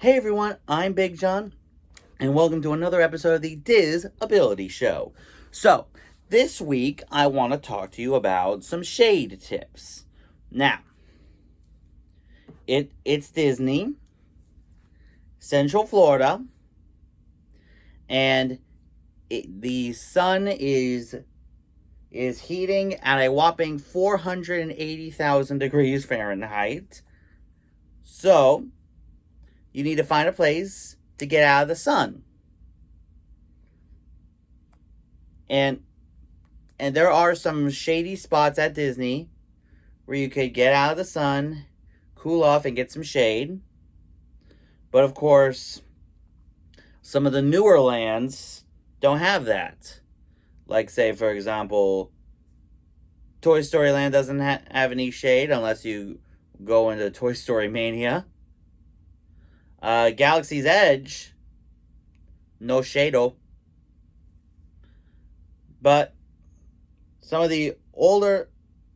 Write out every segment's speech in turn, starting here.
Hey everyone, I'm Big John, and welcome to another episode of the Diz Ability Show. So, this week I want to talk to you about some shade tips. Now, it's Disney, Central Florida, and the sun is heating at a whopping 480,000 degrees Fahrenheit. So, you need to find a place to get out of the sun. And there are some shady spots at Disney where you could get out of the sun, cool off, and get some shade. But of course, some of the newer lands don't have that. Like, say, for example, Toy Story Land doesn't have any shade unless you go into Toy Story Mania. Galaxy's Edge, no shado. But some of the older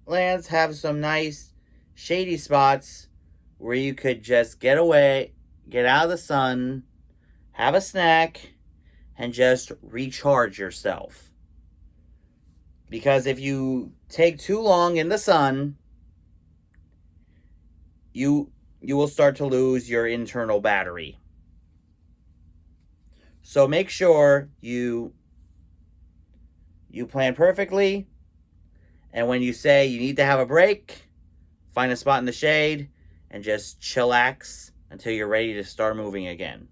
lands have some nice shady spots where you could just get away, get out of the sun, have a snack, and just recharge yourself. Because if you take too long in the sun, you will start to lose your internal battery. So make sure you plan perfectly, and when you say you need to have a break, find a spot in the shade and just chillax until you're ready to start moving again.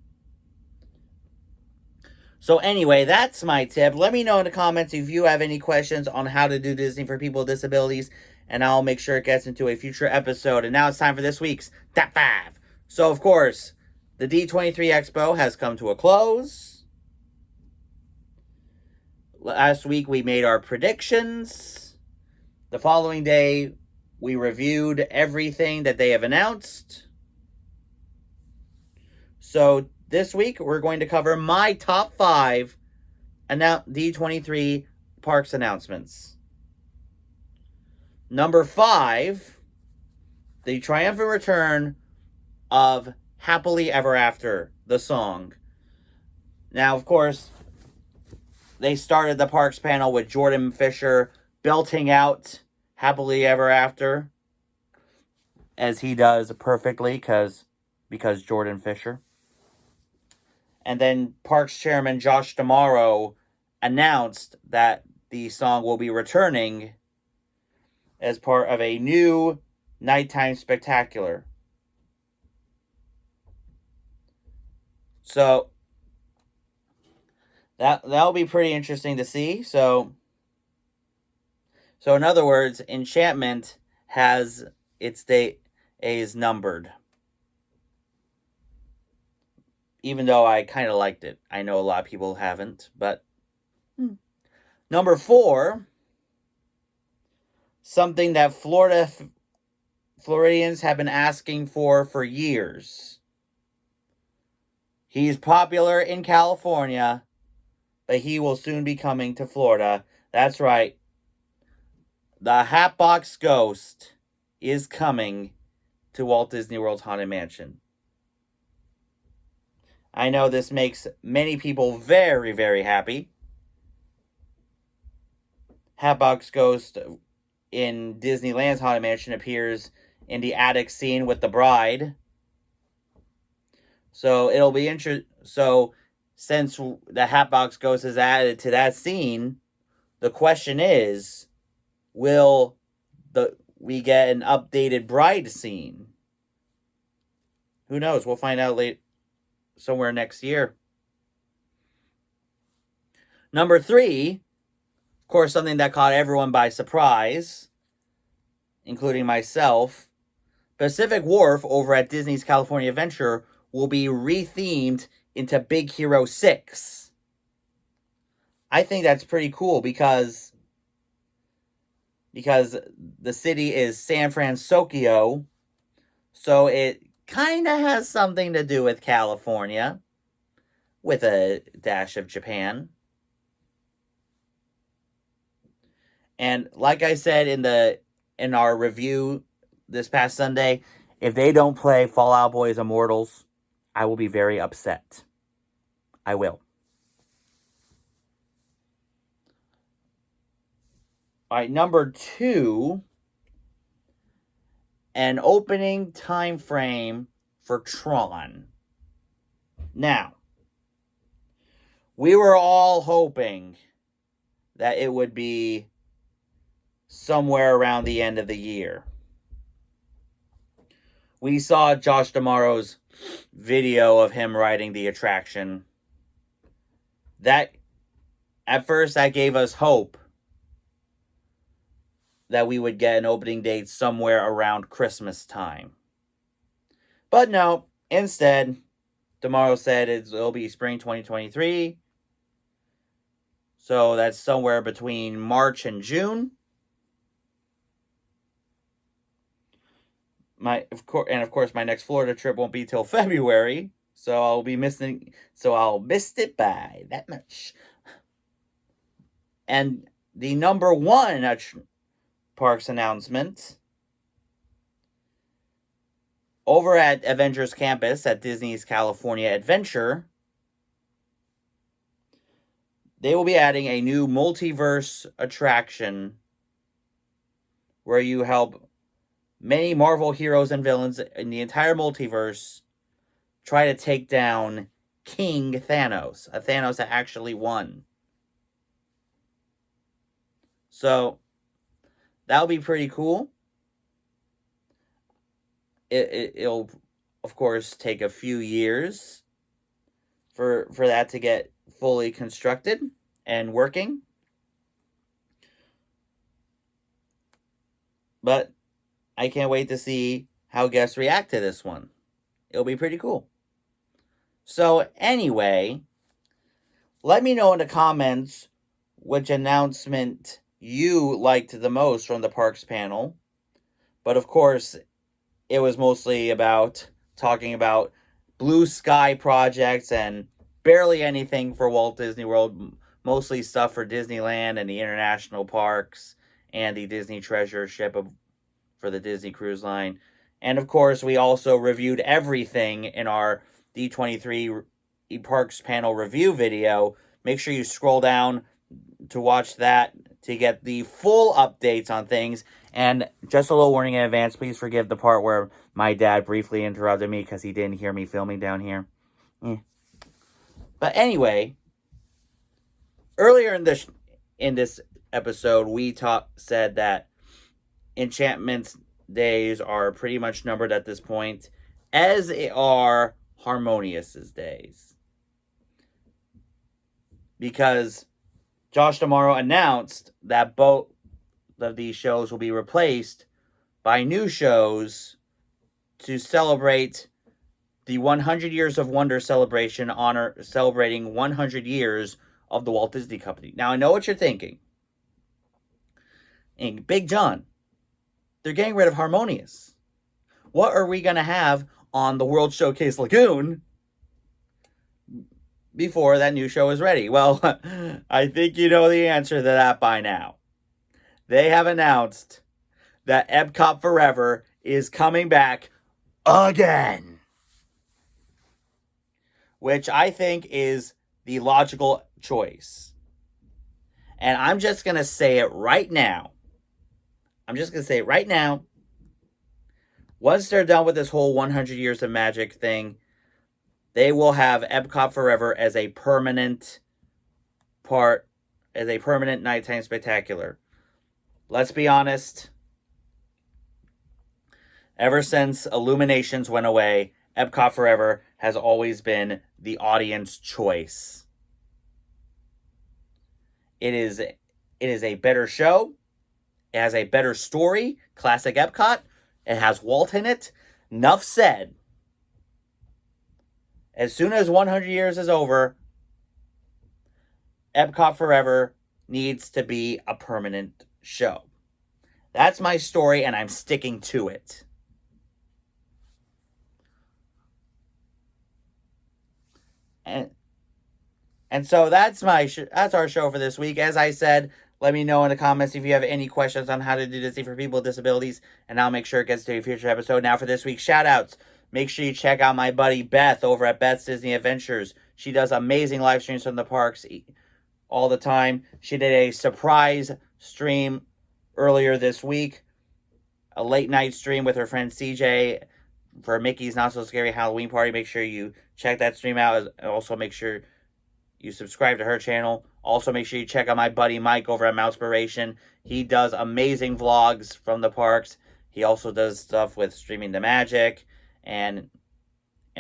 So anyway, that's my tip. Let me know in the comments if you have any questions on how to do Disney for people with disabilities, and I'll make sure it gets into a future episode. And now it's time for this week's Top 5. So, of course, the D23 Expo has come to a close. Last week, we made our predictions. The following day, we reviewed everything that they have announced. So, this week, we're going to cover my top 5 D23 parks announcements. Number 5, the triumphant return of Happily Ever After, the song. Now, of course, they started the parks panel with Jordan Fisher belting out Happily Ever After, as he does perfectly because Jordan Fisher. And then Parks Chairman Josh D'Amaro announced that the song will be returning as part of a new nighttime spectacular. So that'll be pretty interesting to see. So in other words, Enchantment has its days numbered. Even though I kind of liked it. I know a lot of people haven't, but... Number 4, something that Floridians have been asking for years. He's popular in California, but he will soon be coming to Florida. That's right. The Hatbox Ghost is coming to Walt Disney World's Haunted Mansion. I know this makes many people very, very happy. Hatbox Ghost in Disneyland's Haunted Mansion appears in the attic scene with the bride. So it'll be interesting. So since the Hatbox Ghost is added to that scene, the question is, will we get an updated bride scene? Who knows? We'll find out somewhere next year. Number 3, of course, something that caught everyone by surprise, including myself. Pacific Wharf over at Disney's California Adventure will be rethemed into Big Hero 6. I think that's pretty cool because the city is San Francisco, so it kind of has something to do with California, with a dash of Japan. And like I said in our review this past Sunday, if they don't play Fall Out Boy's Immortals, I will be very upset. I will. All right, number 2, an opening time frame for Tron. Now, we were all hoping that it would be somewhere around the end of the year. We saw Josh D'Amaro's video of him riding the attraction. That, at first, that gave us hope that we would get an opening date somewhere around Christmas time. But no, instead, D'Amaro said it'll be spring 2023. So that's somewhere between March and June. Of course, my next Florida trip won't be till February, so I'll miss it by that much. And the number 1 parks announcement over at Avengers Campus at Disney's California Adventure, they will be adding a new multiverse attraction where you help many Marvel heroes and villains in the entire multiverse try to take down King Thanos, a Thanos that actually won. So, that'll be pretty cool. It'll, of course, take a few years for that to get fully constructed and working. But I can't wait to see how guests react to this one. It'll be pretty cool. So anyway, let me know in the comments which announcement you liked the most from the parks panel. But of course, it was mostly about talking about blue sky projects and barely anything for Walt Disney World. Mostly stuff for Disneyland and the international parks and the Disney Treasure ship for the Disney Cruise Line. And of course, we also reviewed everything in our D23 Parks panel review video. Make sure you scroll down to watch that to get the full updates on things. And just a little warning in advance, please forgive the part where my dad briefly interrupted me because he didn't hear me filming down here. But anyway, earlier in this episode, we said that Enchantment's days are pretty much numbered at this point, as are Harmonious's days. Because Josh D'Amaro announced that both of these shows will be replaced by new shows to celebrate the 100 Years of Wonder celebration, celebrating 100 years of the Walt Disney Company. Now, I know what you're thinking. And Big John, they're getting rid of Harmonious. What are we going to have on the World Showcase Lagoon before that new show is ready? Well, I think you know the answer to that by now. They have announced that Epcot Forever is coming back again, which I think is the logical choice. And I'm just going to say it right now. Once they're done with this whole 100 Years of Magic thing, they will have Epcot Forever as a permanent nighttime spectacular. Let's be honest. Ever since Illuminations went away, Epcot Forever has always been the audience choice. It is a better show. It has a better story. Classic Epcot. It has Walt in it. Enough said. As soon as 100 years is over, Epcot Forever needs to be a permanent show. That's my story, and I'm sticking to it. And so that's our show for this week. As I said, let me know in the comments if you have any questions on how to do Disney for people with disabilities, and I'll make sure it gets to a future episode. Now for this week's shout-outs, make sure you check out my buddy Beth over at Beth's Disney Adventures. She does amazing live streams from the parks all the time. She did a surprise stream earlier this week, a late night stream with her friend CJ for Mickey's Not So Scary Halloween Party. Make sure you check that stream out, and also make sure you subscribe to her channel. Also, make sure you check out my buddy Mike over at Mousepiration. He does amazing vlogs from the parks. He also does stuff with Streaming the Magic and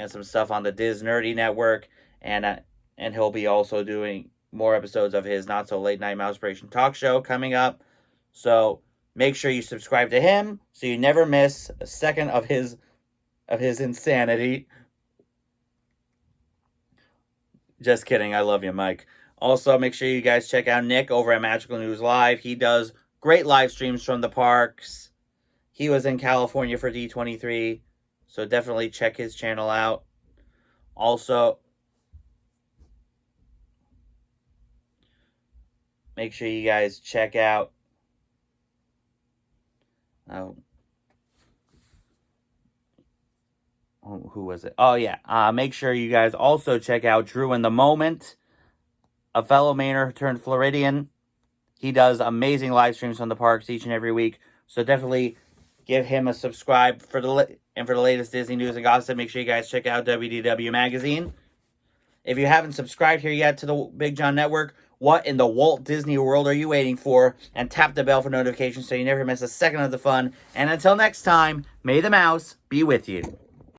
some stuff on the Diz Nerdy Network. And he'll be also doing more episodes of his Not So Late Night Mousepiration talk show coming up. So make sure you subscribe to him so you never miss a second of his insanity. Just kidding. I love you, Mike. Also, make sure you guys check out Nick over at Magical News Live. He does great live streams from the parks. He was in California for D23, so definitely check his channel out. Also, make sure you guys check out... who was it? Oh, yeah. Make sure you guys also check out Drew in the Moment, a fellow Mainer turned Floridian. He does amazing live streams from the parks each and every week. So definitely give him a subscribe for the latest Disney news and gossip. Make sure you guys check out WDW Magazine. If you haven't subscribed here yet to the Big John Network, what in the Walt Disney World are you waiting for? And tap the bell for notifications so you never miss a second of the fun. And until next time, may the mouse be with you.